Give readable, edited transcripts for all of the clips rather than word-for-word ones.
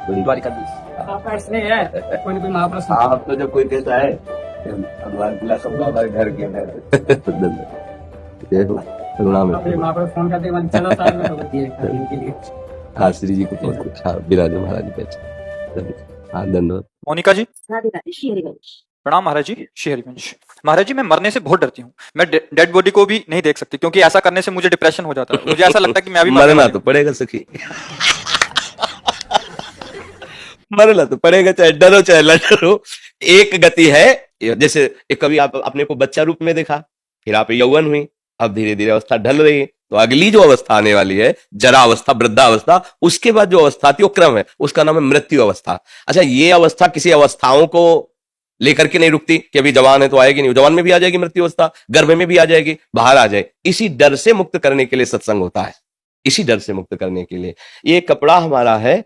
बड़ी द्वारिकाधीश। आपका इसलिए है कोई ना कोई महाप्रश्न। आप तो जब कोई कहता है भगवान के सब हमारे घर के है प्रणाम आप ये महाप्रश्न फोन करते हैं चलो साथ में तो होती है खाने के लिए। हाँ श्री जी को बहुत कुछ हाँ विराज महाराज जी पहचान हाँ धन्यवाद। मोनिका जी राधे राधे श्री हरिवंश। प्रणाम महाराज जी, श्री हरिवंश। महाराज जी मैं मरने से बहुत डरती हूँ, मैं डेड बॉडी को भी नहीं देख सकती क्योंकि ऐसा करने से मुझे डिप्रेशन हो जाता है, मुझे ऐसा लगता है कि मैं अभी मरना तो पड़ेगा सखी मरना तो पड़ेगा, चाहे डरो चाहे न डरो। एक गति है, जैसे एक कभी आप अपने को बच्चा रूप में देखा, फिर आप यौवन हुई, अब धीरे धीरे अवस्था ढल रही है, तो अगली जो अवस्था आने वाली है जरा अवस्था, वृद्धावस्था, उसके बाद जो अवस्था आती है वो क्रम है, उसका नाम है मृत्यु अवस्था। अच्छा, ये अवस्था किसी अवस्थाओं को लेकर के नहीं रुकती कि अभी जवान है तो आएगी नहीं, जवान में भी आ जाएगी मृत्यु अवस्था, गर्भ में भी आ जाएगी, बाहर आ जाए। इसी डर से मुक्त करने के लिए सत्संग होता है, इसी डर से मुक्त करने के लिए। ये कपड़ा हमारा है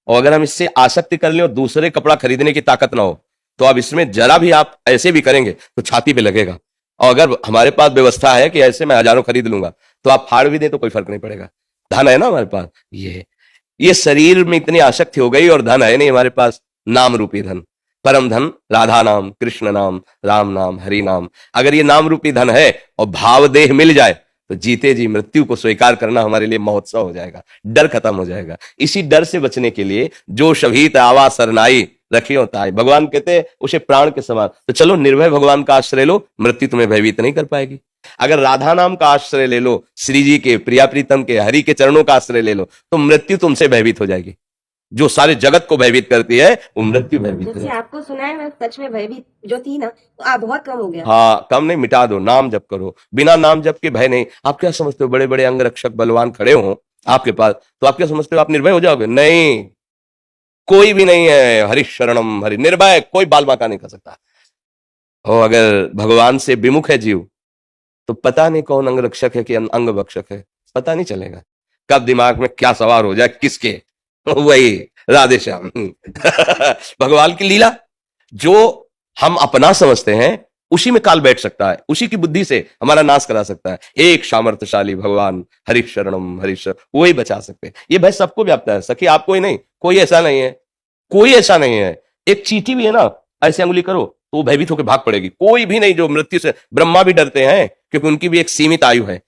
और अगर हम इससे आसक्ति कर लें और दूसरे कपड़ा खरीदने की ताकत ना हो तो अब इसमें जरा भी आप ऐसे भी करेंगे तो छाती पे लगेगा। और अगर हमारे पास व्यवस्था है कि ऐसे मैं हजारों खरीद लूंगा तो आप फाड़ भी दें तो कोई फर्क नहीं पड़ेगा। धन है ना हमारे पास, ये शरीर में इतनी आसक्ति हो गई और धन है नहीं हमारे पास, नाम रूपी धन, परम धन राधा नाम, कृष्ण नाम, राम नाम, हरि नाम। अगर ये नाम रूपी धन है और भाव देह मिल जाए तो जीते जी मृत्यु को स्वीकार करना हमारे लिए महोत्सव हो जाएगा, डर खत्म हो जाएगा। इसी डर से बचने के लिए जो शहीद आवा सरनाई रखी होता है, भगवान कहते हैं उसे प्राण के समान। तो चलो निर्भय भगवान का आश्रय लो, मृत्यु तुम्हें भयभीत नहीं कर पाएगी। अगर राधा नाम का आश्रय ले लो, श्री जी के, प्रिया प्रीतम के, हरि के चरणों का आश्रय ले लो, तो मृत्यु तुमसे भयभीत हो जाएगी। जो सारे जगत को भयभीत करती है वो मृत्यु भयभीत जैसे है। आपको सुना है मैं सच में भयभीत जो थी ना तो आप बहुत कम हो गया। हाँ, कम नहीं, मिटा दो, नाम जप करो, बिना नाम जप के भय नहीं। आप क्या समझते हो बड़े बड़े अंग रक्षक बलवान खड़े हो आपके पास तो आप क्या समझते हो आप निर्भय हो जाओगे? नहीं, कोई भी नहीं है। हरि शरणम हरि, निर्भय कोई बाल बांका नहीं कर सकता। और अगर भगवान से विमुख है जीव तो पता नहीं कौन अंग रक्षक है कि अंग भक्षक है, पता नहीं चलेगा। कब दिमाग में क्या सवार हो जाए किसके, वही राधे श्याम भगवान की लीला। जो हम अपना समझते हैं उसी में काल बैठ सकता है, उसी की बुद्धि से हमारा नाश करा सकता है। एक सामर्थ्यशाली भगवान हरि शरणम हरि शरण, वही बचा सकते हैं। ये भय सबको व्याप्त है सखी, आपको ही नहीं, कोई ऐसा नहीं है, कोई ऐसा नहीं है। एक चींटी भी है ना, ऐसे अंगुली करो तो भयभीत होकर भाग पड़ेगी। कोई भी नहीं जो मृत्यु से, ब्रह्मा भी डरते हैं क्योंकि उनकी भी एक सीमित आयु है।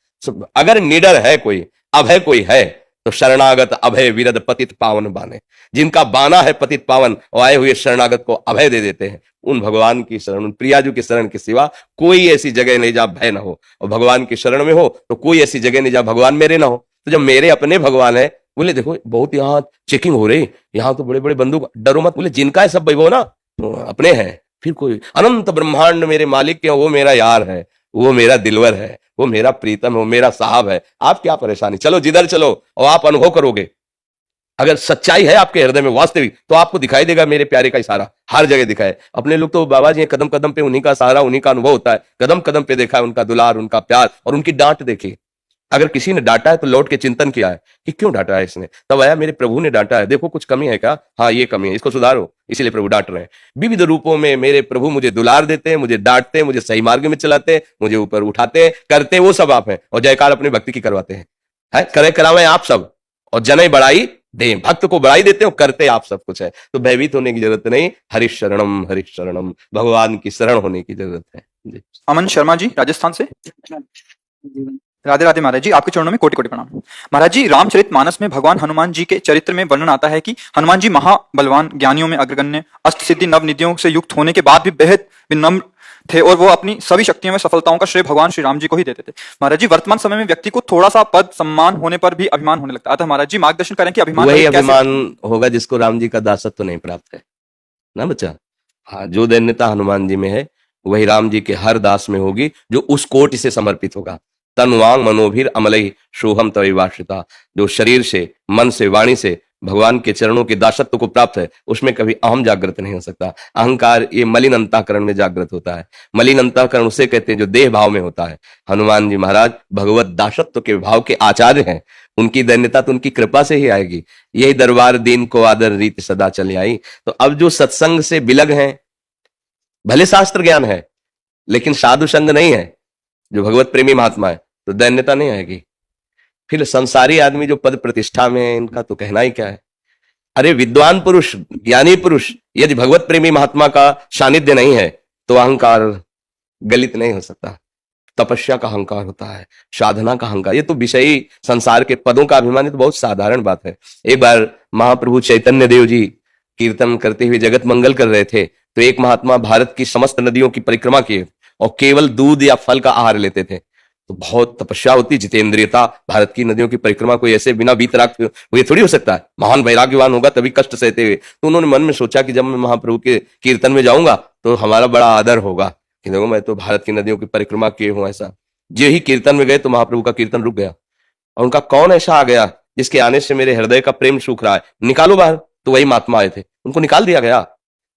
अगर निडर है कोई, अभय कोई है तो शरणागत अभय विरद पतित पावन बाने। जिनका बाना है पतित पावन और आए हुए शरणागत को अभय दे देते हैं, उन भगवान की शरण, उन प्रियाजू की शरण के सिवा कोई ऐसी जगह नहीं जहां भय ना हो। और भगवान की शरण में हो तो कोई ऐसी जगह नहीं जहां भगवान मेरे ना हो। तो जब मेरे अपने भगवान है, बोले देखो बहुत यहाँ चेकिंग हो रही, यहाँ तो बड़े बड़े बंदूक, डरो मत। बोले जिनका है सब वैभव ना, तो अपने हैं, फिर कोई अनंत ब्रह्मांड मेरे मालिक के, वो मेरा यार है, वो मेरा दिलवर है, वो मेरा प्रीतम है, वो मेरा साहब है। आप क्या परेशानी, चलो जिधर चलो और आप अनुभव करोगे। अगर सच्चाई है आपके हृदय में वास्तविक तो आपको दिखाई देगा मेरे प्यारे का इशारा, हर जगह दिखाए। अपने लोग तो बाबा जी कदम कदम पे उन्हीं का सहारा, उन्हीं का अनुभव होता है। कदम कदम पे देखा है उनका दुलार, उनका प्यार और उनकी डांट देखी। अगर किसी ने डांटा है तो लौट के चिंतन किया है कि क्यों डांटा है इसने, तब आया मेरे प्रभु ने डांटा है, देखो कुछ कमी है क्या, हाँ ये कमी है, इसको सुधारो, इसीलिए प्रभु डांट रहे हैं। विविध रूपों में मेरे प्रभु मुझे दुलार देते हैं, मुझे डांटते हैं, मुझे सही मार्ग में चलाते हैं, मुझे ऊपर उठाते हैं, करते वो सब आप हैं। और जयकार अपने भक्ति की करवाते हैं, है करे करावे आप सब, और जने बढ़ाई दे, भक्त को बढ़ाई देते हो, करते आप सब कुछ है। तो भयभीत होने की जरूरत नहीं, हरि शरणम, भगवान की शरण होने की जरूरत है जी। अमन शर्मा जी राजस्थान से। राधे राधे महाराज जी, आपके चरणों में कोटि कोटि प्रणाम। महाराज जी रामचरितमानस में भगवान हनुमान जी के चरित्र में वर्णन आता है कि हनुमान जी महाबलवान, ज्ञानियों में अग्रगण्य, अष्ट सिद्धि नव निधियों से युक्त होने के बाद भी बेहद विनम्र थे और वो अपनी सभी शक्तियों में सफलताओं का श्रेय भगवान श्री राम जी को ही देते थे। महाराज जी वर्तमान समय में व्यक्ति को थोड़ा सा पद सम्मान होने पर भी अभिमान होने लगता है, अतः महाराज जी मार्गदर्शन करें कि अभिमान वही अभिमान होगा जिसको राम जी का दासत्व तो नहीं प्राप्त है ना बच्चा। हाँ, जो दैन्यता हनुमान जी में है वही राम जी के हर दास में होगी जो उस कोटि से समर्पित होगा। तनुवांग मनोभीर अमलई सोहम तविवाश्रिता, जो शरीर से, मन से, वाणी से भगवान के चरणों के दासत्व को प्राप्त है, उसमें कभी अहम जागृत नहीं हो सकता। अहंकार ये मलिन अंतःकरण में जागृत होता है। मलिन अंतःकरण उसे कहते हैं जो देह भाव में होता है। हनुमान जी महाराज भगवत दासत्व के भाव के आचार्य हैं। उनकी दैन्यता तो उनकी कृपा से ही आएगी। यही दरबार दीन को आदर रीत सदा चली आई। तो अब जो सत्संग से बिलग हैं, भले शास्त्र ज्ञान है लेकिन साधु संग नहीं है, जो भगवत प्रेमी महात्मा है, तो दैन्यता नहीं आएगी। फिर संसारी आदमी जो पद प्रतिष्ठा में है, इनका तो कहना ही क्या है। अरे विद्वान पुरुष, ज्ञानी पुरुष, यदि भगवत प्रेमी महात्मा का सानिध्य नहीं है तो अहंकार गलित नहीं हो सकता। तपस्या का अहंकार होता है, साधना का अहंकार। ये तो विषयी संसार के पदों का अभिमान, ये तो बहुत साधारण बात है। एक बार महाप्रभु चैतन्य देव जी कीर्तन करते हुए जगत मंगल कर रहे थे, तो एक महात्मा भारत की समस्त नदियों की परिक्रमा किए और केवल दूध या फल का आहार लेते थे। तो बहुत तपस्या होती, जितेंद्रियता। भारत की नदियों की परिक्रमा कोई ऐसे बिना वीतराग ये थोड़ी हो सकता है, महान वैराग्यवान होगा तभी कष्ट सहते हुए। तो उन्होंने मन में सोचा कि जब मैं महाप्रभु के कीर्तन में जाऊंगा तो हमारा बड़ा आदर होगा कि देखो मैं तो भारत की नदियों की परिक्रमा किए हूं। ऐसा जो ही कीर्तन में गए तो महाप्रभु का कीर्तन रुक गया और उनका कौन ऐसा आ गया जिसके आने से मेरे हृदय का प्रेम सूख रहा है, निकालो बाहर। तो वही महात्मा आए थे, उनको निकाल दिया गया।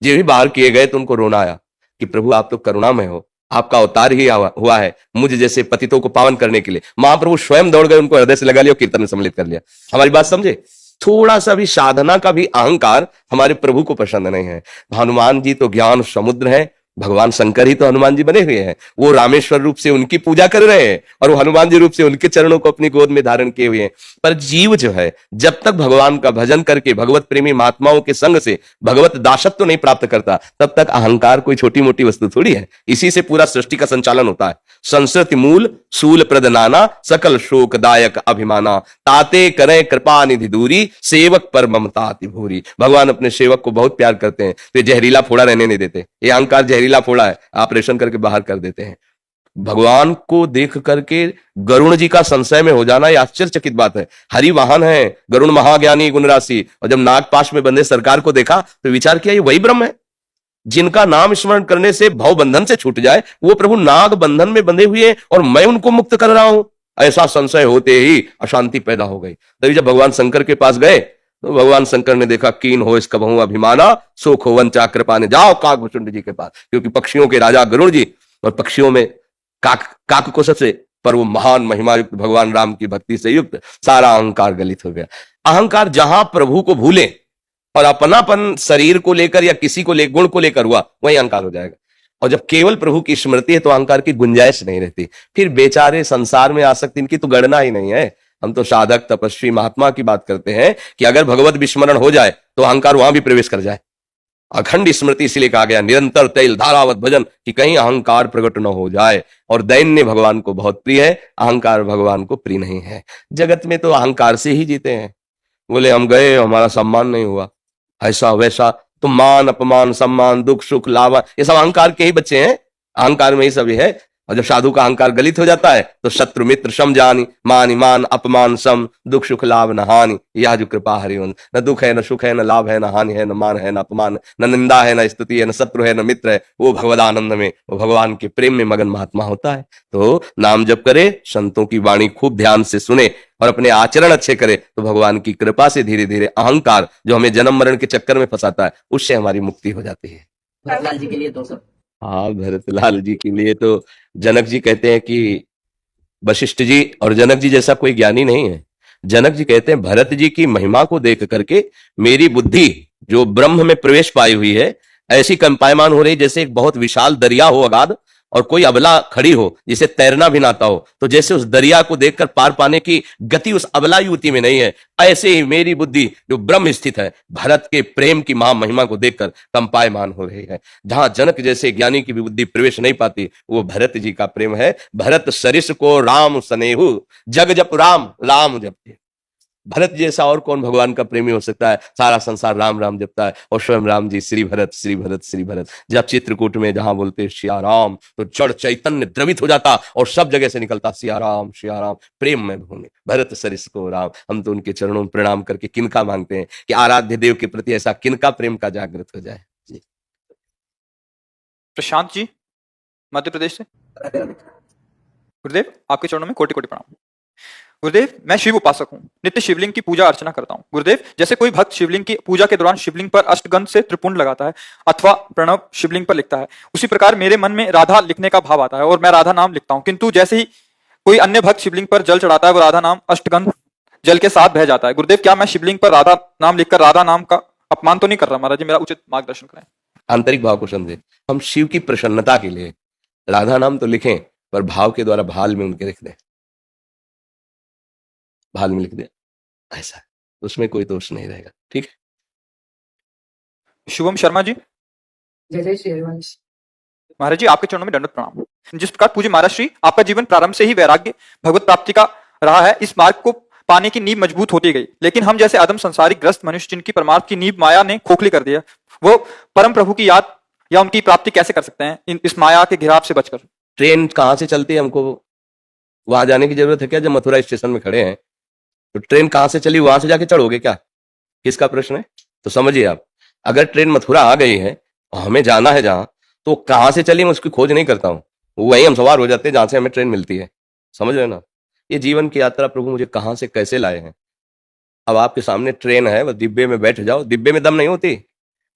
जो भी बाहर किए गए तो उनको रोना आया कि प्रभु आप तो करुणामय हो, आपका अवतार ही हुआ है मुझ जैसे पतितों को पावन करने के लिए। महाप्रभु स्वयं दौड़ गए, उनको हृदय से लगा लिया और कीर्तन में सम्मिलित कर लिया। हमारी बात समझे? थोड़ा सा भी साधना का भी अहंकार हमारे प्रभु को पसंद नहीं है। हनुमान जी तो ज्ञान समुद्र है, भगवान शंकर ही तो हनुमान जी बने हुए हैं। वो रामेश्वर रूप से उनकी पूजा कर रहे हैं और वो हनुमान जी रूप से उनके चरणों को अपनी गोद में धारण किए हुए हैं। पर जीव जो है जब तक भगवान का भजन करके भगवत प्रेमी महात्माओं के संग से भगवत दासत्व तो नहीं प्राप्त करता, तब तक अहंकार कोई छोटी मोटी वस्तु थोड़ी है। इसी से पूरा सृष्टि का संचालन होता है। संस्कृति मूल सूल प्रद नाना, सकल शोकदायक अभिमाना, ताते करें कृपा निधि दूरी, सेवक पर ममता अति भूरी। भगवान अपने सेवक को बहुत प्यार करते हैं, तो जहरीला फोड़ा रहने नहीं देते। ये अहंकार जहरीला फोड़ा है, ऑपरेशन करके बाहर कर देते हैं। भगवान को देख करके गरुण जी का संशय में हो जाना, यह आश्चर्यचकित बात है। हरि वाहन है, गरुण महाज्ञानी गुण राशि, और जब नागपाश में बंधे सरकार को देखा तो विचार किया ये वही ब्रह्म है जिनका नाम स्मरण करने से भव बंधन से छूट जाए। वो प्रभु नाग बंधन में बंधे हुए हैं और मैं उनको मुक्त कर रहा हूं। ऐसा संशय होते ही अशांति पैदा हो गई। तभी जब भगवान शंकर के पास गए तो भगवान शंकर ने देखा, कीन हो इसका बहु अभिमाना, सो खोवन चाक्र पाने, जाओ काकभुचुंड जी के पास। क्योंकि पक्षियों के राजा गरुड़ जी, और पक्षियों में काक को सबसे, पर वो महान महिमा युक्त भगवान राम की भक्ति से युक्त, सारा अहंकार गलित हो गया। अहंकार जहां प्रभु को भूले और अपनापन शरीर को लेकर या किसी को गुण को लेकर हुआ, वही अहंकार हो जाएगा। और जब केवल प्रभु की स्मृति है तो अहंकार की गुंजाइश नहीं रहती। फिर बेचारे संसार में आसक्त, इनकी तो गणना ही नहीं है। हम तो साधक तपस्वी महात्मा की बात करते हैं कि अगर भगवत विस्मरण हो जाए तो अहंकार वहां भी प्रवेश कर जाए। अखंड स्मृति इसलिए कहा गया, निरंतर तैल धारावत भजन, कि कहीं अहंकार प्रकट न हो जाए। और दैन्य भगवान को बहुत प्रिय है, अहंकार भगवान को प्रिय नहीं है। जगत में तो अहंकार से ही जीते हैं। बोले हम गए, हमारा सम्मान नहीं हुआ, ऐसा वैसा, तो मान अपमान सम्मान दुख सुख लाभ, ये सब अहंकार के ही बच्चे हैं। अहंकार में ही सब है। और जब साधु का अहंकार गलित हो जाता है तो शत्रु मित्र सम जानी, मान ईमान अपमान सम, दुख सुख लाभ न हानि, यह जो कृपा हरिवंश। न दुख है न सुख है, न लाभ है न हानि है, न मान है न अपमान, न निंदा है न स्तुति है, न शत्रु है न मित्र है। वो भगवदानंद में, वो भगवान के प्रेम में मगन महात्मा होता है। तो नाम जप करे, संतों की वाणी खूब ध्यान से सुने और अपने आचरण अच्छे करे, तो भगवान की कृपा से धीरे धीरे अहंकार जो हमें जन्म मरण के चक्कर में फंसाता है, उससे हमारी मुक्ति हो जाती है। भरतलाल जी के लिए तो सब हाँ, भरतलाल जी के लिए तो जनक जी कहते हैं कि वशिष्ठ जी और जनक जी जैसा कोई ज्ञानी नहीं है। जनक जी कहते हैं भरत जी की महिमा को देख करके मेरी बुद्धि जो ब्रह्म में प्रवेश पाई हुई है, ऐसी कंपायमान हो रही जैसे एक बहुत विशाल दरिया हो अगाध, और कोई अबला खड़ी हो जिसे तैरना भी ना आता हो। तो जैसे उस दरिया को देखकर पार पाने की गति उस अबला युवती में नहीं है, ऐसे ही मेरी बुद्धि जो ब्रह्म स्थित है, भरत के प्रेम की महा महिमा को देखकर कंपायमान हो रही है। जहां जनक जैसे ज्ञानी की भी बुद्धि प्रवेश नहीं पाती, वो भरत जी का प्रेम है। भरत सरिस को राम सनेहु, जग जप राम राम जपते। भरत जैसा और कौन भगवान का प्रेमी हो सकता है? सारा संसार राम राम जपता है और स्वयं राम जी श्री भरत श्री भरत श्री भरत। जब चित्रकूट में जहां बोलते सिया राम तो जड़ चैतन्य द्रवित हो जाता और सब जगह से निकलता सिया राम प्रेम में भूमि भरत सरिस को राम। हम तो उनके चरणों में प्रणाम करके किनका मांगते हैं कि आराध्य देव के प्रति ऐसा किनका प्रेम का जागृत हो जाए। जी प्रशांत जी मध्य प्रदेश से। गुरुदेव आपके चरणों में कोटि कोटि प्रणाम। गुरुदेव मैं शिव उपासक हूँ, नित्य शिवलिंग की पूजा अर्चना करता हूँ। गुरुदेव जैसे कोई भक्त शिवलिंग की पूजा के दौरान शिवलिंग पर अष्टगंध से त्रिपुंड लगाता है अथवा प्रणव शिवलिंग पर लिखता है, उसी प्रकार मेरे मन में राधा लिखने का भाव आता है और मैं राधा नाम लिखता हूँ। किंतु जैसे ही कोई अन्य भक्त शिवलिंग पर जल चढ़ाता है वो राधा नाम अष्टगंध जल के साथ बह जाता है। गुरुदेव क्या मैं शिवलिंग पर राधा नाम लिखकर राधा नाम का अपमान तो नहीं कर रहा? महाराज जी मेरा उचित मार्गदर्शन करें। आंतरिक भाव को समझे। हम शिव की प्रसन्नता के लिए राधा नाम तो लिखें, पर भाव के द्वारा भाल में उनके लिख दें, भाल में लिख दे, ऐसा उसमें कोई दोष नहीं रहेगा। ठीक है। शुभम शर्मा जी, जय जय श्री हरिवंश। महाराज जी आपके चरणों में दंडवत प्रणाम। जिस प्रकार पूज्य महाराज श्री आपका जीवन प्रारंभ से ही वैराग्य भगवत प्राप्ति का रहा है, इस मार्ग को पाने की नींव मजबूत होती गई, लेकिन हम जैसे अदम संसारिक ग्रस्त मनुष्य जिनकी परमार्थ की नींव माया ने खोखली कर दिया, वो परम प्रभु की याद या उनकी प्राप्ति कैसे कर सकते हैं इस माया के घिराव से बचकर? ट्रेन कहाँ से चलती है, हमको वहां जाने की जरूरत है क्या? जब मथुरा स्टेशन में खड़े हैं तो ट्रेन कहाँ से चली, वहां से जाके चढ़ोगे क्या? किसका प्रश्न है? तो समझिए आप, अगर ट्रेन मथुरा आ गई है और हमें जाना है जहां, तो कहां से चली मैं उसकी खोज नहीं करता हूं, वहीं हम सवार हो जाते हैं जहां से हमें ट्रेन मिलती है। समझ रहे ना? ये जीवन की यात्रा प्रभु मुझे कहां से कैसे लाए हैं। अब आपके सामने ट्रेन है, बस डिब्बे में बैठ जाओ। डिब्बे में दम नहीं होती,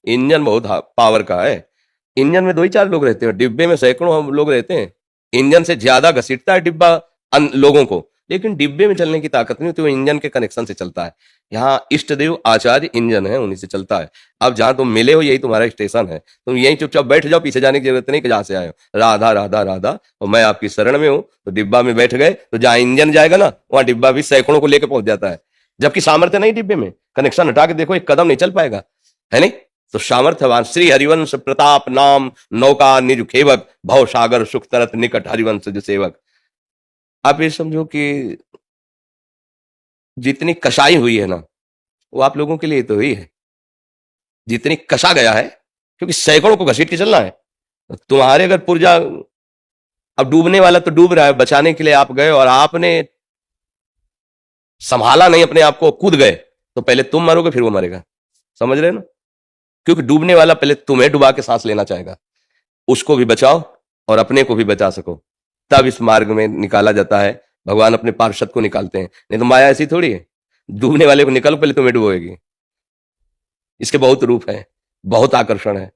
इंजन बहुत पावर का है। इंजन में 2 ही 4 लोग रहते हैं, डिब्बे में सैकड़ों लोग रहते हैं। इंजन से ज्यादा घसीटता है डिब्बा लोगों को, लेकिन डिब्बे में चलने की ताकत नहीं होती, वो इंजन के कनेक्शन से चलता है। यहाँ इष्ट देव आचार्य इंजन है, उन्हीं से चलता है। अब जहां तुम मिले हो यही तुम्हारा स्टेशन है, तुम यहीं चुपचाप बैठ जाओ, पीछे जाने की जरूरत नहीं कि जहां से आए हो। राधा राधा राधा और मैं आपकी शरण में हूं, तो डिब्बा में बैठ गए तो जहां इंजन जाएगा ना, वहां डिब्बा भी सैकड़ों को लेकर पहुंच जाता है। जबकि सामर्थ्य नहीं डिब्बे में, कनेक्शन हटा के देखो, 1 कदम नहीं चल पाएगा, है नहीं? तो सामर्थ्यवान श्री हरिवंश प्रताप नाम नौका निज खेवक, भव सागर सुख तरत निकट हरिवंश जो सेवक। आप ये समझो कि जितनी कसाई हुई है ना, वो आप लोगों के लिए तो हुई है। जितनी कसा गया है, क्योंकि सैकड़ों को घसीट के चलना है। तुम्हारे अगर पुर्जा अब डूबने वाला तो डूब रहा है, बचाने के लिए आप गए और आपने संभाला नहीं अपने आप को, कूद गए, तो पहले तुम मरोगे फिर वो मरेगा। समझ रहे हो ना? क्योंकि डूबने वाला पहले तुम्हें डुबा के सांस लेना चाहेगा। उसको भी बचाओ और अपने को भी बचा सको, तब इस मार्ग में निकाला जाता है। भगवान अपने पार्षद को निकालते हैं, नहीं तो माया ऐसी थोड़ी है, डूबने वाले को निकालो पहले तुम्हें डुबोएगी। इसके बहुत रूप है, बहुत आकर्षण है।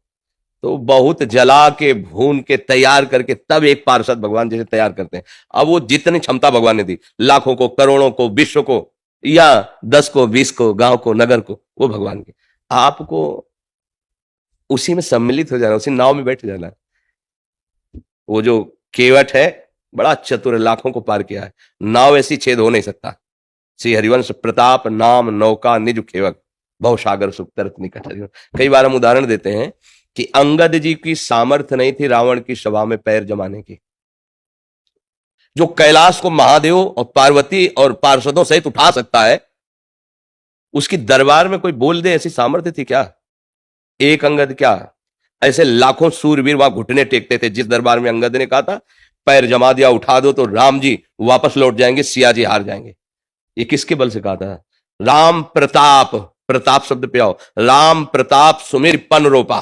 तो बहुत जला के भून के तैयार करके तब एक पार्षद भगवान जैसे तैयार करते हैं। अब वो जितनी क्षमता भगवान ने दी, लाखों को, करोड़ों को, विश्व को, या 10 को, 20 को, गांव को, नगर को, वो भगवान की। आपको उसी में सम्मिलित हो जाना, उसी नाव में बैठ जाना। वो जो केवट है बड़ा चतुर, लाखों को पार किया है, नाव ऐसी छेद हो नहीं सकता। श्री हरिवंश प्रताप नाम नौका निज खेवक, भव सागर सुख तरत निकट हरिवंश। कई बार हम उदाहरण देते हैं कि अंगद जी की सामर्थ्य नहीं थी रावण की सभा में पैर जमाने की। जो कैलाश को महादेव और पार्वती और पार्षदों सहित उठा सकता है, उसकी दरबार में कोई बोल दे ऐसी सामर्थ्य थी क्या? एक अंगद क्या, ऐसे लाखों सूरवीर वहां घुटने टेकते थे। जिस दरबार में अंगद ने कहा था पैर जमा दिया, उठा दो तो राम जी वापस लौट जाएंगे, सिया जी हार जाएंगे, ये किसके बल से कहा था? राम प्रताप, प्रताप शब्द पे आओ, राम प्रताप सुमिर पन रोपा।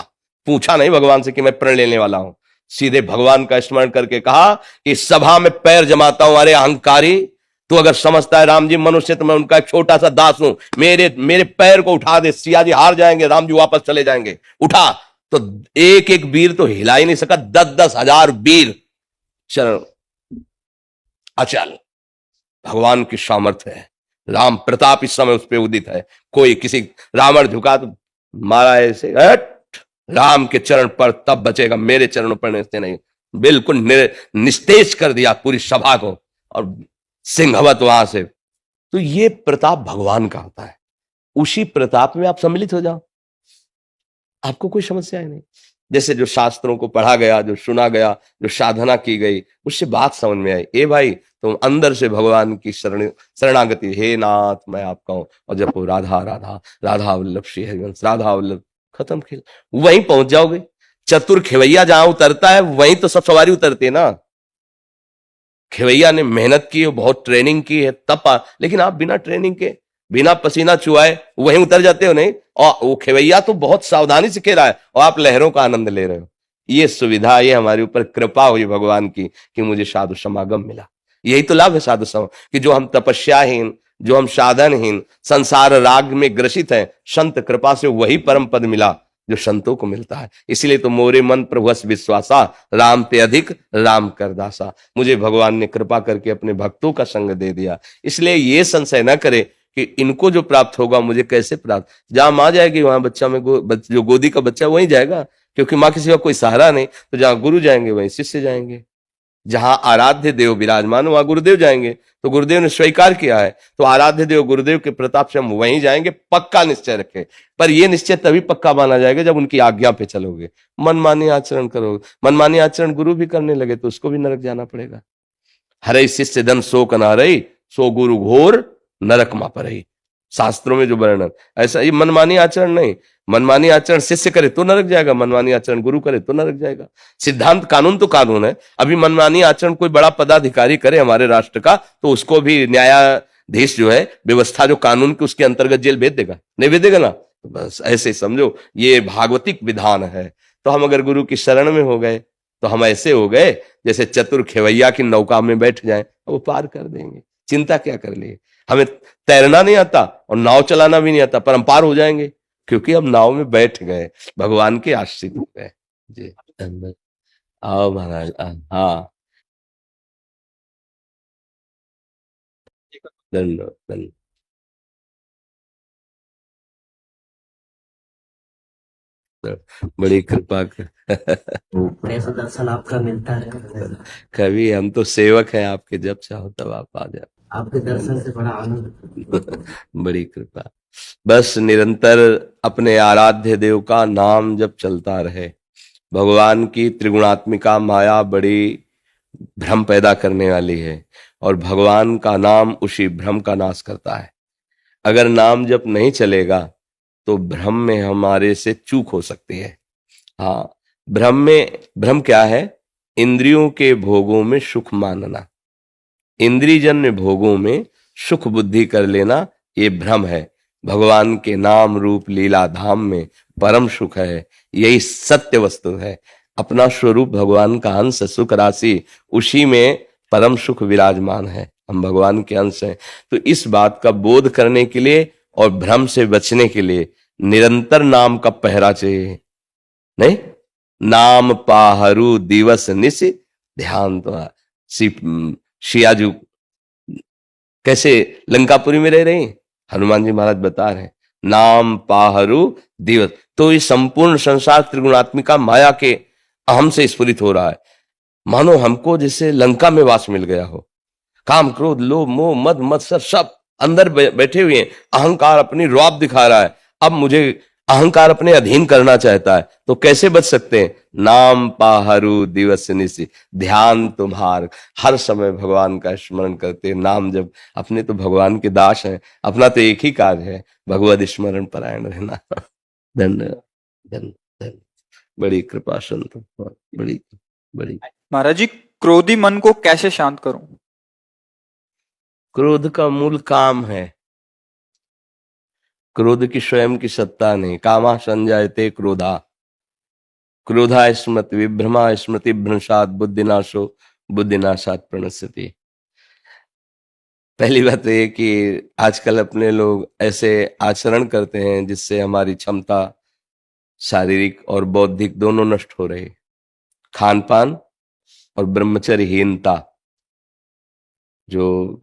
पूछा नहीं भगवान से कि मैं प्रण लेने वाला हूं, सीधे भगवान का स्मरण करके कहा कि सभा में पैर जमाता हूं। अरे अहंकारी, तू अगर समझता है राम जी मनुष्य तो मैं उनका एक छोटा सा दास हूं, मेरे पैर को उठा दे, सिया जी हार जाएंगे, राम जी वापस चले जाएंगे। उठा तो एक एक वीर तो हिला ही नहीं सका, 10-10 हजार वीर चरण अचल। भगवान की सामर्थ्य है, राम प्रताप इस समय उस पर उदित है। कोई किसी रावण झुका तो मारा ऐसे, राम के चरण पर तब बचेगा, मेरे चरणों पर नहीं। बिल्कुल निस्तेज कर दिया पूरी सभा को और सिंहवत वहां से। तो ये प्रताप भगवान का होता है, उसी प्रताप में आप सम्मिलित हो जाओ, आपको कोई समस्या नहीं। जैसे जो शास्त्रों को पढ़ा गया, जो सुना गया, जो साधना की गई, उससे बात समझ में आई। ए भाई, तुम अंदर से भगवान की शरणागति, हे नाथ मैं आपका हूं, और जब वो राधा राधा राधा वल्लभ श्री हरिवंश, राधा वल्लभ, खत्म खेल, वहीं पहुंच जाओगे। चतुर खेवैया जहां उतरता है वहीं तो सब सवारी उतरती है ना। खेवैया ने मेहनत की, बहुत ट्रेनिंग की है तब, लेकिन आप बिना ट्रेनिंग के, बिना पसीना चुआए वहीं उतर जाते हो नहीं। और वो खेवैया तो बहुत सावधानी से खेला है और आप लहरों का आनंद ले रहे हो। ये सुविधा, ये हमारे ऊपर कृपा हुई भगवान की कि मुझे साधु समागम मिला। यही तो लाभ है साधु समागम, कि जो हम तपस्याहीन, जो हम साधनहीन, संसार राग में ग्रसित हैं, संत कृपा से वही परम पद मिला जो संतों को मिलता है। इसलिए तो मोरे मन प्रभुस विश्वासा, राम ते अधिक राम कर दासा। मुझे भगवान ने कृपा करके अपने भक्तों का संग दे दिया, इसलिए ये संशय न करे कि इनको जो प्राप्त होगा मुझे कैसे प्राप्त। जहां माँ जाएगी वहां बच्चा में जो गोदी का बच्चा वहीं जाएगा, क्योंकि माँ के सिवा कोई सहारा नहीं। तो जहां गुरु जाएंगे वहीं शिष्य जाएंगे, जहां आराध्य देव विराजमान वहां गुरुदेव जाएंगे, तो गुरुदेव ने स्वीकार किया है, तो आराध्य देव गुरुदेव के प्रताप से हम वहीं जाएंगे, पक्का निश्चय रखें। पर यह निश्चय तभी पक्का माना जाएगा जब उनकी आज्ञा पे चलोगे, मनमानी आचरण करोगे। मनमानी आचरण गुरु भी करने लगे तो उसको भी नरक जाना पड़ेगा। हरे शिष्य धन सो कनारई, सो गुरु घोर नरक मा परई। शास्त्रों में जो वर्णन, ऐसा ये मनमानी आचरण नहीं। मनमानी आचरण शिष्य करे तो नरक जाएगा, मनमानी आचरण गुरु करे तो नरक जाएगा। सिद्धांत कानून तो कानून है। अभी मनमानी आचरण कोई बड़ा पदाधिकारी करे हमारे राष्ट्र का, तो उसको भी न्यायाधीश जो है, व्यवस्था जो कानून की, उसके अंतर्गत जेल भेज देगा, नहीं भेज देगा ना। तो बस ऐसे समझो ये भागवतिक विधान है। तो हम अगर गुरु की शरण में हो गए तो हम ऐसे हो गए जैसे चतुर खेवैया की नौका में बैठ जाएं, वो पार कर देंगे। चिंता क्या कर लिए। हमें तैरना नहीं आता और नाव चलाना भी नहीं आता, पर हम पार हो जाएंगे क्योंकि हम नाव में बैठ गए, भगवान के आश्रित हो गए। जी अंदर आओ महाराज। हाँ, धन्यवाद धन्यवाद। बड़ी कृपा ऐसा दर्शन आपका मिलता है। कभी हम तो सेवक हैं आपके, जब चाहो तब आप आ जाओ। आपके दर्शन से बड़ा आनंद। बड़ी कृपा। बस निरंतर अपने आराध्य देव का नाम जब चलता रहे। भगवान की त्रिगुणात्मिका माया बड़ी भ्रम पैदा करने वाली है, और भगवान का नाम उसी भ्रम का नाश करता है। अगर नाम जब नहीं चलेगा तो भ्रम में हमारे से चूक हो सकती है। हाँ, भ्रम क्या है? इंद्रियों के भोगों में सुख मानना, इंद्रियजन्य भोगों में सुख बुद्धि कर लेना, ये भ्रम है। भगवान के नाम रूप लीला धाम में परम सुख है, यही सत्य वस्तु है। अपना स्वरूप भगवान का अंश, सुख राशि, उसी में परम सुख विराजमान है। हम भगवान के अंश हैं। तो इस बात का बोध करने के लिए और भ्रम से बचने के लिए निरंतर नाम का पहरा चाहिए। नहीं, नाम पाहरू दिवस निश ध्यान। तो शियाजू कैसे लंकापुरी में रह रही, हनुमान जी महाराज बता रहे हैं, नाम पाहरू दिवस। तो ये संपूर्ण संसार त्रिगुणात्मिका माया के अहम से स्फुरित हो रहा है। मानो हमको जैसे लंका में वास मिल गया हो। काम क्रोध लोभ मोह मद मत्सर सब अंदर बैठे हुए हैं। अहंकार अपनी रौब दिखा रहा है। अब मुझे अहंकार अपने अधीन करना चाहता है, तो कैसे बच सकते हैं? नाम पाहरू दिवस निशि, ध्यान तुम्हार, हर समय भगवान का स्मरण करते नाम जब। अपने तो भगवान के दास हैं, अपना तो एक ही कार्य है, भगवद स्मरण परायण रहना। धन्यवाद धन्यवाद। बड़ी कृपा संत, बड़ी बड़ी। महाराज जी, क्रोधी मन को कैसे शांत करूं? क्रोध का मूल काम है। क्रोध की स्वयं की सत्ता नहीं। कामा संजायते क्रोधा, क्रोधा स्मृति विभ्रमा, स्मृति भ्रंशात बुद्धिनाशो, बुद्धिनाशात प्रणश्यति। पहली बात यह कि आजकल अपने लोग ऐसे आचरण करते हैं जिससे हमारी क्षमता शारीरिक और बौद्धिक दोनों नष्ट हो रही। खान पान और ब्रह्मचर्यहीनता, जो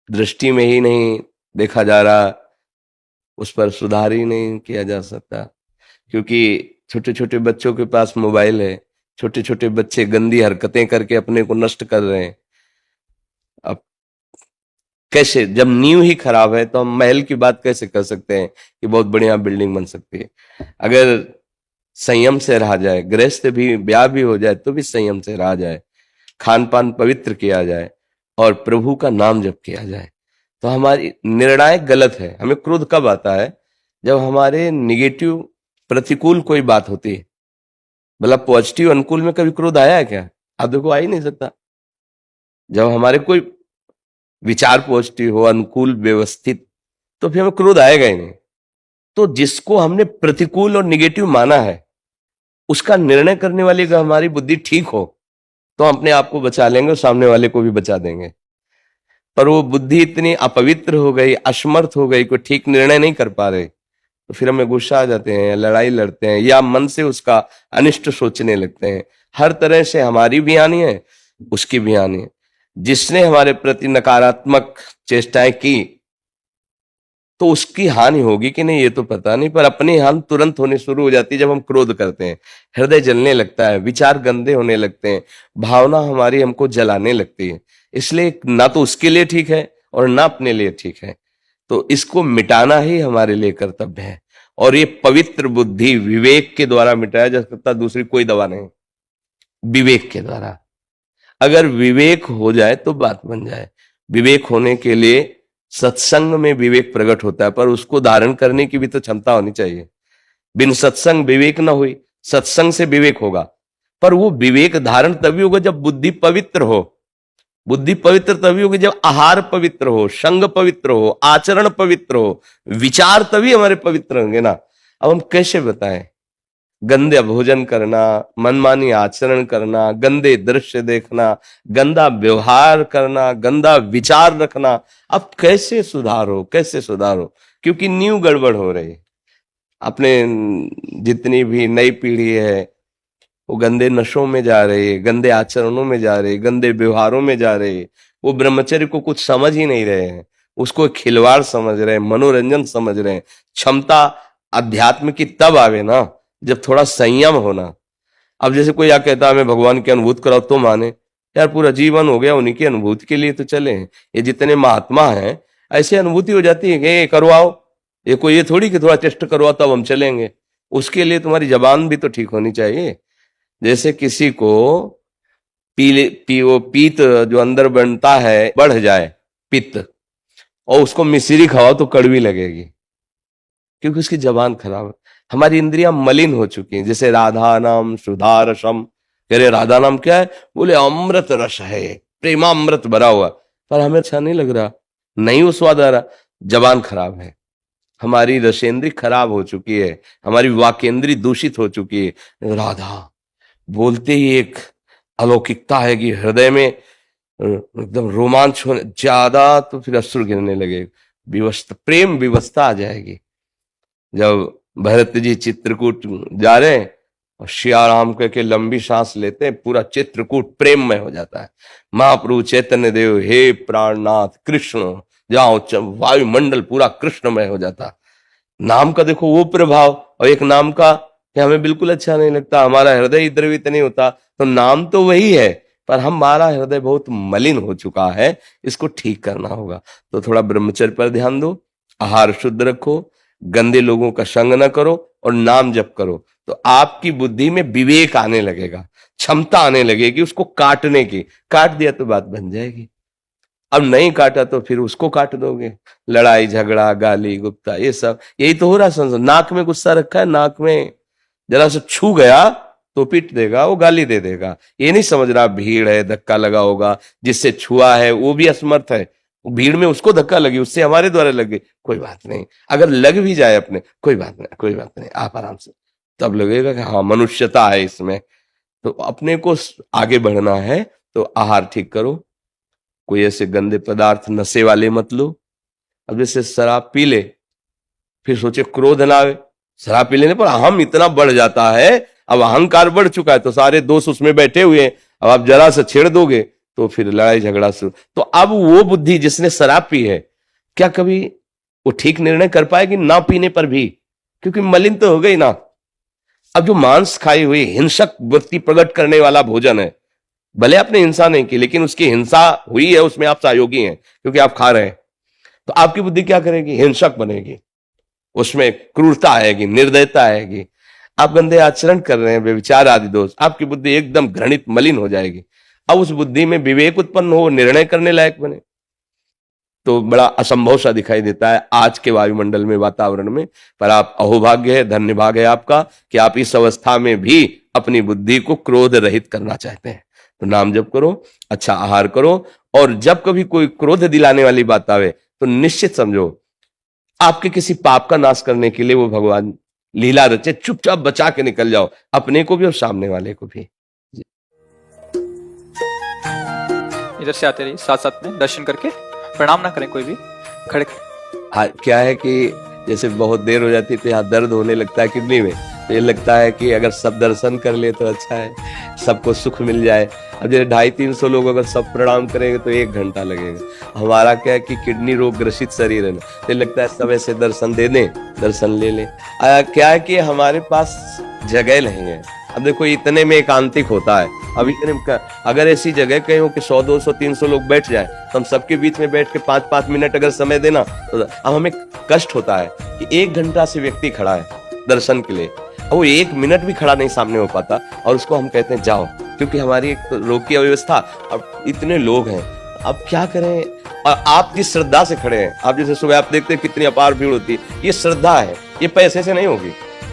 दृष्टि में ही नहीं देखा जा रहा, उस पर सुधार ही नहीं किया जा सकता। क्योंकि छोटे छोटे बच्चों के पास मोबाइल है, छोटे छोटे बच्चे गंदी हरकतें करके अपने को नष्ट कर रहे हैं। अब कैसे, जब नींव ही खराब है तो हम महल की बात कैसे कर सकते हैं कि बहुत बढ़िया बिल्डिंग बन सकती है? अगर संयम से रहा जाए, गृहस्थ भी ब्याह भी हो जाए तो भी संयम से रहा जाए, खान पान पवित्र किया जाए और प्रभु का नाम जप किया जाए, तो हमारी निर्णायक गलत है। हमें क्रोध कब आता है? जब हमारे निगेटिव प्रतिकूल कोई बात होती है। मतलब पॉजिटिव अनुकूल में कभी क्रोध आया है क्या? आप देखो, आ ही नहीं सकता। जब हमारे कोई विचार पॉजिटिव हो, अनुकूल, व्यवस्थित, तो फिर हमें क्रोध आएगा ही नहीं। तो जिसको हमने प्रतिकूल और निगेटिव माना है, उसका निर्णय करने वाली अगर हमारी बुद्धि ठीक हो तो हम अपने आप को बचा लेंगे और सामने वाले को भी बचा देंगे। पर वो बुद्धि इतनी अपवित्र हो गई, असमर्थ हो गई, कोई ठीक निर्णय नहीं कर पा रहे, तो फिर हमें गुस्सा आ जाते हैं, लड़ाई लड़ते हैं, या मन से उसका अनिष्ट सोचने लगते हैं। हर तरह से हमारी भी हानि है, उसकी भी हानि है। जिसने हमारे प्रति नकारात्मक चेष्टाएं की, तो उसकी हानि होगी कि नहीं ये तो पता नहीं, पर अपनी हानि तुरंत होनी शुरू हो जाती है जब हम क्रोध करते हैं। हृदय जलने लगता है, विचार गंदे होने लगते हैं, भावना हमारी हमको जलाने लगती है। इसलिए ना तो उसके लिए ठीक है और ना अपने लिए ठीक है। तो इसको मिटाना ही हमारे लिए कर्तव्य है, और ये पवित्र बुद्धि विवेक के द्वारा मिटाया जा सकता, दूसरी कोई दवा नहीं। विवेक के द्वारा अगर विवेक हो जाए तो बात बन जाए। विवेक होने के लिए सत्संग में विवेक प्रकट होता है, पर उसको धारण करने की भी तो क्षमता होनी चाहिए। बिन सत्संग विवेक ना हुई, सत्संग से विवेक होगा, पर वो विवेक धारण तभी होगा जब बुद्धि पवित्र हो। बुद्धि पवित्र तभी होगी जब आहार पवित्र हो, संग पवित्र हो, आचरण पवित्र हो, विचार तभी हमारे पवित्र होंगे ना। अब हम कैसे बताएं? गंदे भोजन करना, मनमानी आचरण करना, गंदे दृश्य देखना, गंदा व्यवहार करना, गंदा विचार रखना, अब कैसे सुधारो, कैसे सुधारो? क्योंकि नींव गड़बड़ हो रही है। अपने जितनी भी नई पीढ़ी है वो गंदे नशों में जा रही है, गंदे आचरणों में जा रही है, गंदे व्यवहारों में जा रही है। वो ब्रह्मचर्य को कुछ समझ ही नहीं रहे हैं, उसको खिलवाड़ समझ रहे हैं, मनोरंजन समझ रहे हैं। क्षमता अध्यात्म की तब आवे ना जब थोड़ा संयम होना। अब जैसे कोई या कहता है मैं भगवान की अनुभूति कराओ तो माने, यार पूरा जीवन हो गया उन्हीं की अनुभूति के लिए तो चले हैं। ये जितने महात्मा हैं ऐसी अनुभूति हो जाती है कि ये करवाओ, ये कोई ये थोड़ी कि थोड़ा टेस्ट करवाओ तब हम चलेंगे। उसके लिए तुम्हारी जबान भी तो ठीक होनी चाहिए। जैसे किसी को वो पीत जो अंदर बनता है बढ़ जाए पित्त, और उसको मिश्री खाओ तो कड़वी लगेगी, क्योंकि उसकी जबान खराब है। हमारी इंद्रियां मलिन हो चुकी हैं। जैसे राधा नाम सुधा रसम, कह रहे राधा नाम क्या है? बोले अमृत रस है, प्रेमामृत भरा हुआ, पर हमें अच्छा नहीं लग रहा, नहीं वो स्वाद आ रहा, जबान खराब है। हमारी रसेंद्री खराब हो चुकी है, हमारी वाकेंद्री दूषित हो चुकी है। राधा बोलते ही एक अलौकिकता है कि हृदय में एकदम रोमांच होने, ज्यादा तो फिर अश्रु गिरने लगे, विवस्था प्रेम विवस्था आ जाएगी। जब भरत जी चित्रकूट जा रहे हैं और सियाराम के लंबी सांस लेते हैं, पूरा चित्रकूट प्रेममय हो जाता है। महाप्रभु चैतन्य देव हे प्राणनाथ कृष्ण, जहां वायुमंडल पूरा कृष्णमय हो जाता। नाम का देखो वो प्रभाव, और एक नाम का कि हमें बिल्कुल अच्छा नहीं लगता, हमारा हृदय द्रवित नहीं होता। तो नाम तो वही है, पर हमारा हृदय बहुत मलिन हो चुका है, इसको ठीक करना होगा। तो थोड़ा ब्रह्मचर्य पर ध्यान दो, आहार शुद्ध रखो, गंदे लोगों का संग न करो और नाम जप करो। तो आपकी बुद्धि में विवेक आने लगेगा, क्षमता आने लगेगी उसको काटने की। काट दिया तो बात बन जाएगी। अब नहीं काटा तो फिर उसको काट दोगे। लड़ाई झगड़ा गाली गुप्ता ये सब यही तो हो रहा संसार। नाक में गुस्सा रखा है, नाक में जरा से छू गया तो पीट देगा, वो गाली दे देगा। ये नहीं समझ रहा भीड़ है, धक्का लगा होगा, जिससे छुआ है वो भी असमर्थ है, भीड़ में उसको धक्का लगी, उससे हमारे द्वारा लगे, कोई बात नहीं। अगर लग भी जाए अपने, कोई बात नहीं, कोई बात नहीं, आप आराम से, तब लगेगा कि हाँ मनुष्यता है इसमें। तो अपने को आगे बढ़ना है तो आहार ठीक करो, कोई ऐसे गंदे पदार्थ नशे वाले मत लो। अब जैसे शराब पी ले, फिर सोचे क्रोध ना आवे, शराब पी लेने पर अहम इतना बढ़ जाता है, अब अहंकार बढ़ चुका है, तो सारे दोस्त उसमें बैठे हुए हैं, अब आप जरा से छेड़ दोगे तो फिर लड़ाई झगड़ा शुरू। तो अब वो बुद्धि जिसने शराब पी है, क्या कभी वो ठीक निर्णय कर पाएगी ना पीने पर भी? क्योंकि मलिन तो हो गई ना। अब जो मांस खाई हुई हिंसक वृत्ति प्रकट करने वाला भोजन है, भले आपने हिंसा नहीं की, लेकिन उसकी हिंसा हुई है, उसमें आप सहयोगी हैं क्योंकि आप खा रहे हैं। तो आपकी बुद्धि क्या करेगी? हिंसक बनेगी, उसमें क्रूरता आएगी, निर्दयता आएगी। आप गंदे आचरण कर रहे हैं, व्यभिचार आदि दोष, आपकी बुद्धि एकदम घृणित मलिन हो जाएगी। अब उस बुद्धि में विवेक उत्पन्न हो, निर्णय करने लायक बने, तो बड़ा असंभव सा दिखाई देता है आज के वायुमंडल में, वातावरण में। पर आप अहोभाग्य है, धन्य भाग है आपका कि आप इस अवस्था में भी अपनी बुद्धि को क्रोध रहित करना चाहते हैं। तो नाम जप करो, अच्छा आहार करो, और जब कभी कोई क्रोध दिलाने वाली बात आवे तो निश्चित समझो आपके किसी पाप का नाश करने के लिए वो भगवान लीला रचे। चुपचाप बचा के निकल जाओ, अपने को भी और सामने वाले को भी। इधर से आते रहिए, साथ साथ में दर्शन करके प्रणाम ना करें कोई भी, खड़े। हाँ, क्या है कि जैसे बहुत देर हो जाती है तो यहाँ दर्द होने लगता है किडनी में, तो ये लगता है कि अगर सब दर्शन कर ले तो अच्छा है, सबको सुख मिल जाए। अब जैसे 250-300 लोग अगर सब प्रणाम करेंगे तो 1 घंटा लगेगा। हमारा क्या है कि किडनी रोग ग्रसित शरीर है ना, तो लगता है सब ऐसे दर्शन दे दें, दर्शन ले लें। क्या है कि हमारे पास जगह नहीं है। अब देखो इतने में एकांतिक होता है, अब इतने में अगर ऐसी जगह कहीं हो कि 100-200-300 लोग बैठ जाए तो हम सबके बीच में बैठ के 5-5 मिनट अगर समय देना, तो अब हमें कष्ट होता है कि 1 घंटा से व्यक्ति खड़ा है दर्शन के लिए, अब वो 1 मिनट भी खड़ा नहीं सामने हो पाता, और उसको हम कहते हैं जाओ, क्योंकि हमारी एक रोग की अव्यवस्था। अब इतने लोग हैं, अब क्या करें। और आप जिस श्रद्धा से खड़े हैं, आप जैसे सुबह आप देखते हैं कितनी अपार भीड़ होती है, ये श्रद्धा है, ये पैसे से नहीं होगी।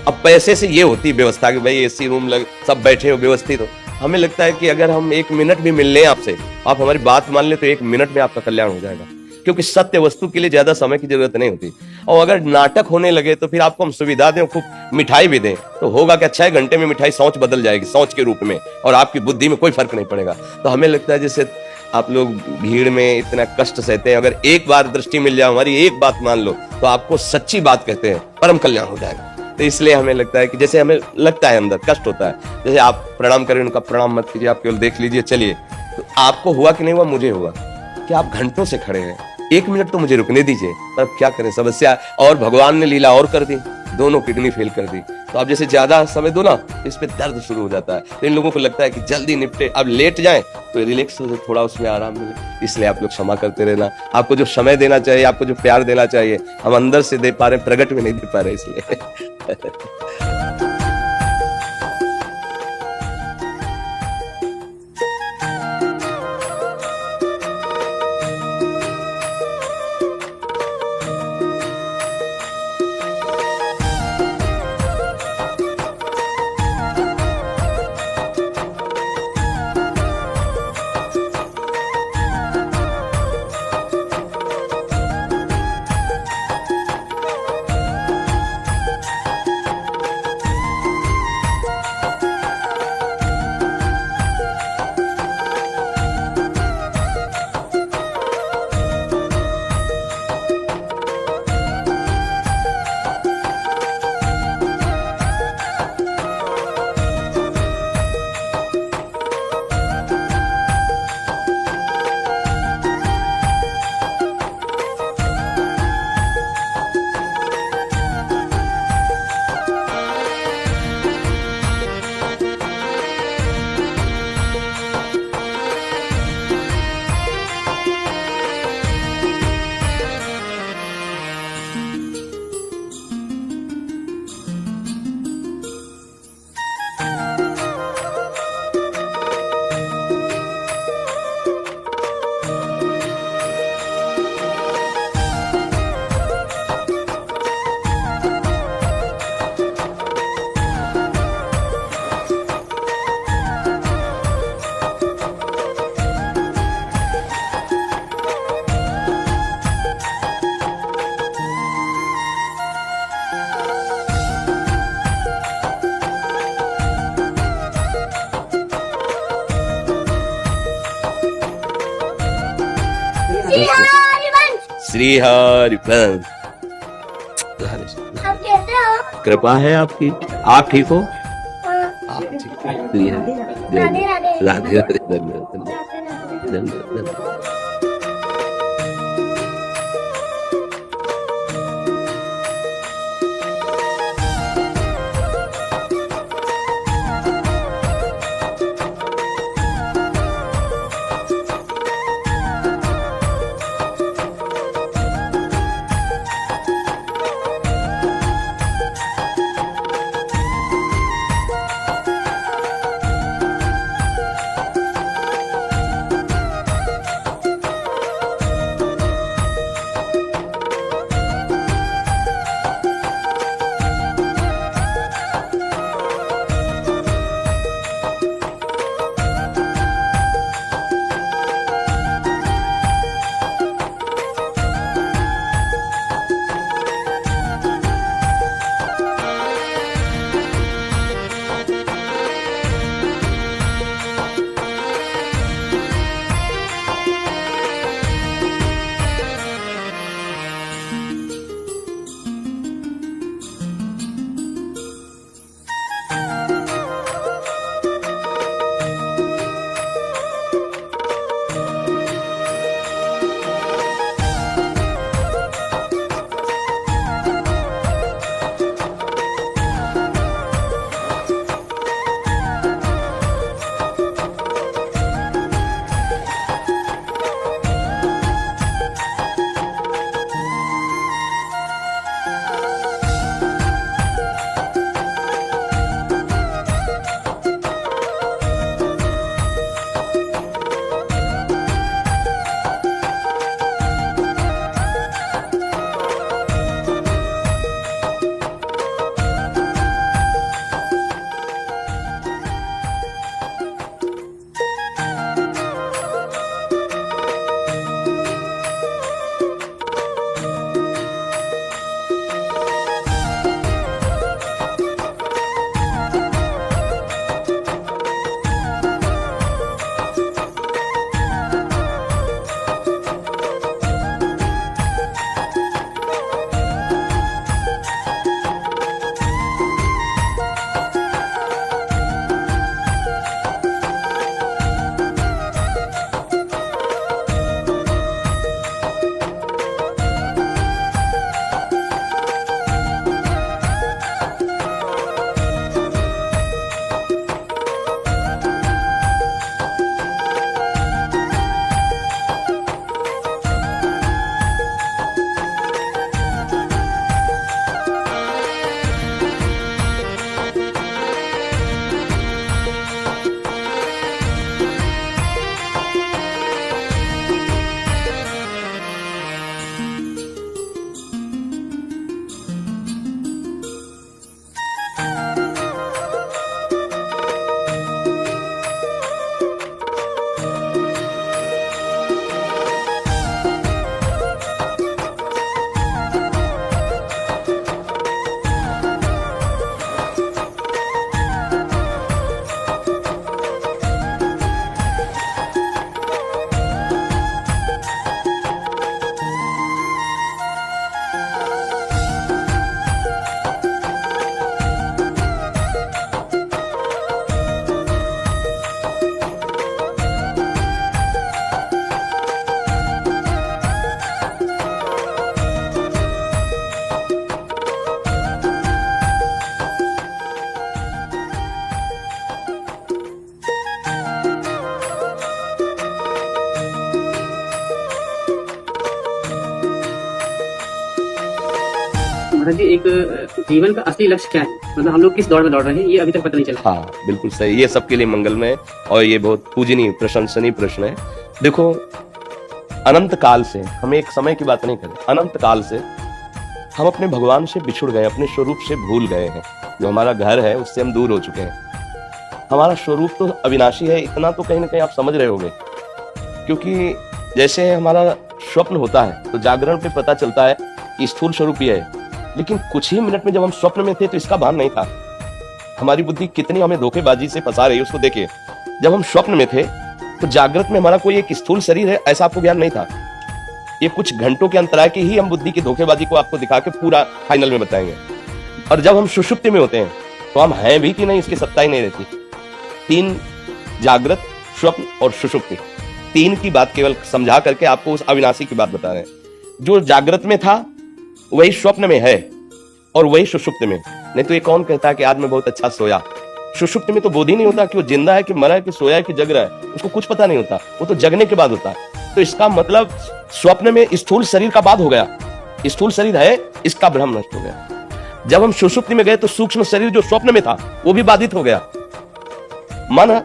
अब पैसे से ये होती है व्यवस्था कि भाई एसी रूम लग, सब बैठे हो व्यवस्थित हो। हमें लगता है कि अगर हम 1 मिनट भी मिल लें आपसे, आप हमारी बात मान ले, तो 1 मिनट में आपका कल्याण हो जाएगा, क्योंकि सत्य वस्तु के लिए ज्यादा समय की जरूरत नहीं होती। और अगर नाटक होने लगे तो फिर आपको हम सुविधा दें, खूब मिठाई भी दें, तो होगा क्या 6 घंटे में मिठाई सोच बदल जाएगी, सोच के रूप में, और आपकी बुद्धि में कोई फर्क नहीं पड़ेगा। तो हमें लगता है जैसे आप लोग भीड़ में इतना कष्ट सहते हैं, अगर एक बार दृष्टि मिल जाए, हमारी एक बात मान लो, तो आपको सच्ची बात कहते हैं, परम कल्याण हो जाएगा। तो इसलिए हमें लगता है कि जैसे हमें लगता है अंदर कष्ट होता है, जैसे आप प्रणाम करें, उनका प्रणाम मत कीजिए, आप केवल देख लीजिए, चलिए। तो आपको हुआ कि नहीं हुआ, मुझे हुआ कि आप घंटों से खड़े हैं, 1 मिनट तो मुझे रुकने दीजिए, तब क्या करें समस्या। और भगवान ने लीला और कर दी, दोनों किडनी फेल कर दी। तो आप जैसे ज्यादा समय दो ना, तो इस पे दर्द शुरू हो जाता है। तो इन लोगों को लगता है कि जल्दी निपटे, अब लेट जाएं तो रिलैक्स हो जाए, थोड़ा उसमें आराम मिले। इसलिए आप लोग क्षमा करते रहना। आपको जो समय देना चाहिए, आपको जो प्यार देना चाहिए, हम अंदर से दे पा रहे, प्रगट में नहीं दे पा रहे, इसलिए श्री हरि वंश। आप कैसे हो? कृपा है आपकी। आप ठीक हो? आप ठीक हो? श्री हरि। राधे राधे। राधे राधे। धन्यवाद, धन्यवाद। महाराज जी, एक जीवन का असली लक्ष्य क्या है? मतलब हम लोग किस दौड़ में दौड़ रहे हैं, ये अभी तक पता नहीं चला। हाँ बिल्कुल सही, ये सबके लिए मंगलमय है और ये बहुत पूजनीय प्रशंसनीय प्रश्न है। देखो, अनंत काल से, हम एक समय की बात नहीं करें, अनंत काल से हम अपने भगवान से बिछुड़ गए, अपने स्वरूप से भूल गए हैं। जो हमारा घर है उससे हम दूर हो चुके हैं। हमारा स्वरूप तो अविनाशी है, इतना तो कहीं ना कहीं आप समझ रहे होंगे। क्योंकि जैसे हमारा स्वप्न होता है तो जागरण पे पता चलता है कि स्थूल स्वरूप ही है, लेकिन कुछ ही मिनट में जब हम स्वप्न में थे तो इसका भान नहीं था। हमारी बुद्धि कितनी हमें धोखेबाजी से फंसा रही है उसको देखिए। जब हम स्वप्न में थे तो जागृत में हमारा कोई एक स्थूल शरीर है ऐसा आपको ज्ञान नहीं था। ये कुछ घंटों के अंतराय की ही हम बुद्धि की धोखेबाजी को आपको दिखा के पूरा फाइनल में बताएंगे। और जब हम सुषुप्ति में होते हैं तो हम हैं भी कि नहीं इसकी सत्ता ही नहीं रहती। तीन, जागृत, स्वप्न और सुषुप्ति, तीन की बात केवल समझा करके आपको उस अविनाशी की बात बता रहे हैं। जो जागृत में था वही स्वप्न में है और वही सुषुप्त में। नहीं तो ये कौन कहता है कि आज मैं बहुत अच्छा सोया। सुषुप्त में तो बोध ही नहीं होता कि वो जिंदा है कि मरा है कि सोया है कि जग रहा है, उसको कुछ पता नहीं होता, वो तो जगने के बाद होता है। तो इसका मतलब स्वप्न में स्थूल शरीर का बाध हो गया, स्थूल शरीर है इसका भ्रम नष्ट हो गया। जब हम सुषुप्ति में गए तो सूक्ष्म शरीर जो स्वप्न में था वो भी बाधित हो गया, मन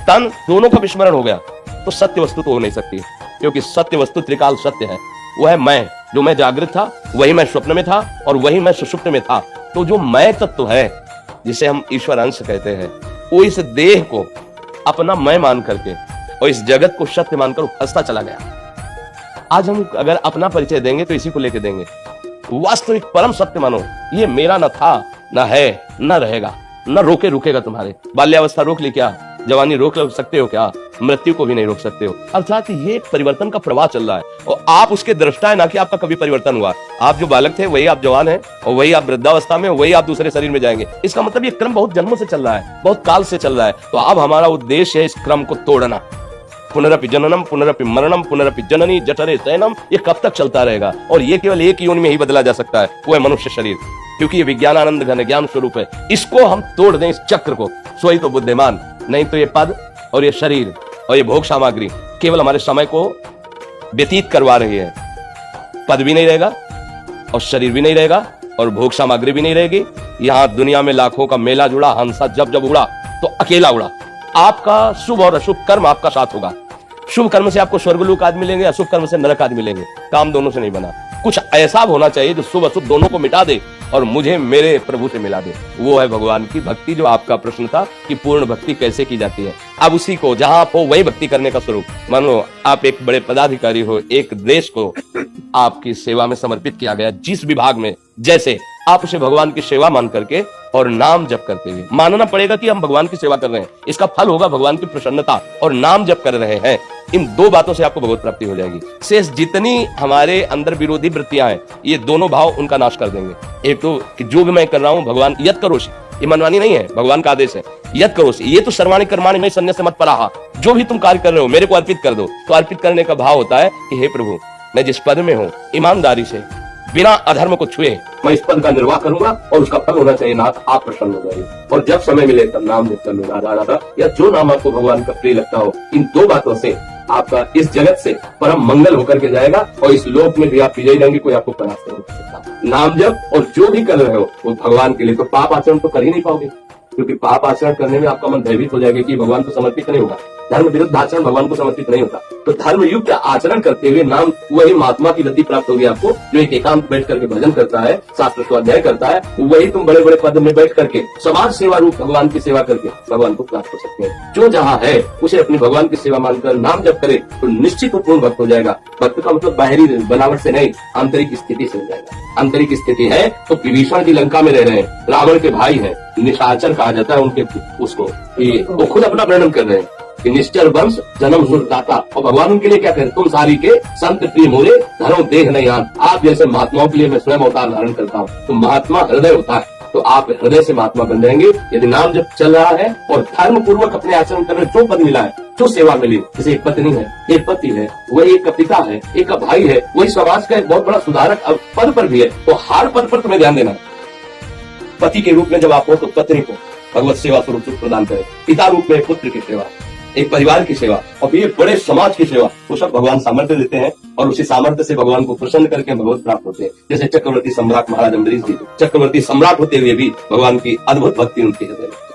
तन दोनों का विस्मरण हो गया। तो सत्य वस्तु तो हो नहीं सकती, क्योंकि सत्य वस्तु त्रिकाल सत्य है। वो है मैं, जो मैं जागृत था वही मैं स्वप्न में था और वही मैं सुषुप्त में था। तो जो मैं तत्व है जिसे हम ईश्वर अंश कहते हैं, वो इस देह को अपना मैं मान करके और इस जगत को सत्य मानकर फंसता चला गया। आज हम अगर अपना परिचय देंगे तो इसी को लेकर देंगे, वास्तविक परम सत्य मानो, ये मेरा न था, न है, न रहेगा, न रोके रुकेगा। तुम्हारे बाल्यावस्था रोक ली क्या? जवानी रोक सकते हो क्या? मृत्यु को भी नहीं रोक सकते हो। अर्थात ये परिवर्तन का प्रवाह चल रहा है और आप उसके दृष्टा है, ना कि आपका कभी परिवर्तन हुआ। आप जो बालक थे वही आप जवान हैं और वही आप वृद्धावस्था में, वही आप दूसरे शरीर में जाएंगे। इसका मतलब ये क्रम बहुत जन्मों से चल रहा है, बहुत काल से चल रहा है। तो अब हमारा उद्देश्य है इस क्रम को तोड़ना। पुनरपि जननम पुनरपि मरणम पुनरपि जननी जठरे शयनम, ये कब तक चलता रहेगा? और ये केवल एक योनि में ही बदला जा सकता है, वो है मनुष्य शरीर, क्योंकि ये विज्ञानानंद घन ज्ञान स्वरूप है। इसको हम तोड़ दें, इस चक्र को, सोई तो बुद्धिमान। नहीं तो ये पद और ये शरीर और ये भोग सामग्री केवल हमारे समय को व्यतीत करवा रही है। पद भी नहीं रहेगा और शरीर भी नहीं रहेगा और भोग सामग्री भी नहीं रहेगी। यहां दुनिया में लाखों का मेला जुड़ा, हंसा जब जब उड़ा तो अकेला उड़ा। आपका शुभ और अशुभ कर्म आपका साथ होगा। शुभ कर्म से आपको स्वर्गलोक आदि मिलेंगे, अशुभ कर्म से नरक आदि मिलेंगे। काम दोनों से नहीं बना। कुछ ऐसा होना चाहिए जो शुभ अशुभ दोनों को मिटा दे और मुझे मेरे प्रभु से मिला दे। वो है भगवान की भक्ति, जो आपका प्रश्न था कि पूर्ण भक्ति कैसे की जाती है। अब उसी को जहां आप हो वही भक्ति करने का स्वरूप। मान लो आप एक बड़े पदाधिकारी हो, एक देश को आपकी सेवा में समर्पित किया गया, जिस विभाग में जैसे आप उसे भगवान की सेवा मान करके और नाम जप करते हुए, मानना पड़ेगा कि हम भगवान की सेवा कर रहे हैं, इसका फल होगा भगवान की प्रसन्नता, और नाम जप कर रहे हैं। इन दो बातों से आपको भगवत प्राप्ति हो जाएगी। शेष जितनी हमारे अंदर विरोधी वृत्तियां हैं, ये दोनों भाव उनका नाश कर देंगे। एक तो कि जो भी मैं कर रहा हूं भगवान, यत करोषि, ये मनमानी नहीं है, भगवान का आदेश है, यत करोषि। ये तो सर्वाणि कर्माणि में संन्यास मत पराहा, जो भी तुम कार्य कर रहे हो मेरे को अर्पित कर दो। तो अर्पित करने का भाव होता है कि हे प्रभु, मैं जिस पद में हूं ईमानदारी से बिना अधर्म को छुए मैं इस पद का निर्वाह करूंगा और उसका फल होना चाहिए नाथ, आप प्रसन्न हो जाइए। और जब समय मिले तब नाम जप कर लो राधा राधा, या जो नाम आपको भगवान का प्रिय लगता हो। इन दो बातों से आपका इस जगत से परम मंगल होकर के जाएगा और इस लोक में भी आप विजयी रहेंगे, कोई आपको परास्त नहीं कर सकता। नाम जप और जो भी कर रहे हो वो भगवान के लिए। तो पाप आचरण तो कर ही नहीं पाओगे, क्योंकि पाप आचरण करने में आपका मन भयभीत हो जाएगा कि भगवान को समर्पित नहीं होगा। धर्म विरुद्ध आचरण भगवान को समर्पित नहीं होता। तो धर्म युक्त आचरण करते हुए नाम, वही महात्मा की गति प्राप्त होगी आपको, जो एक एकांत बैठ करके भजन करता है, शास्त्र स्वाध्याय करता है। वही तुम बड़े बड़े पद में बैठ करके समाज सेवा रूप भगवान की सेवा करके भगवान को प्राप्त हो सकते हैं। जो जहाँ है उसे अपनी भगवान की सेवा मानकर नाम जप करे तो निश्चित पूर्ण भक्त हो जाएगा। भक्त का मतलब बाहरी बनावट से नहीं, आंतरिक स्थिति से हो जाएगा। आंतरिक स्थिति है तो विभीषण की लंका में रह रहे हैं, रावण के भाई हैं, निशाचर कहा जाता है उनके उसको, वो खुद अपना वर्णन कर रहे हैं कि निश्चर वंश जन्म सुरदाता। और भगवान उनके लिए क्या कहते, तुम सारी के संत प्रिय मोरे धरो देह नहीं आन। आप जैसे महात्माओं के लिए मैं स्वयं अवतार धारण करता हूँ। तो महात्मा हृदय होता है, तो आप हृदय से महात्मा बन जाएंगे यदि नाम जब चल रहा है और धर्म पूर्वक अपने आचरण कर रहे। जो पद मिला है, जो सेवा मिली, जैसे एक पत्नी है, एक पति है, वही एक पिता है, एक भाई है, वही समाज का एक बहुत बड़ा सुधारक पद पर भी है। तो हर पद पर तुम्हें ध्यान देना है। पति के रूप में जब आप हो तो पत्नी को भगवत सेवा स्वरूप सुख प्रदान करें, पिता रूप में पुत्र की सेवा, एक परिवार की सेवा और फिर ये बड़े समाज की सेवा, वो सब भगवान सामर्थ्य देते हैं और उसी सामर्थ्य से भगवान को प्रसन्न करके भगवत प्राप्त होते हैं। जैसे चक्रवर्ती सम्राट महाराज अम्बरीश जी, चक्रवर्ती सम्राट होते हुए भी भगवान की अद्भुत भक्ति उनके हृदय में।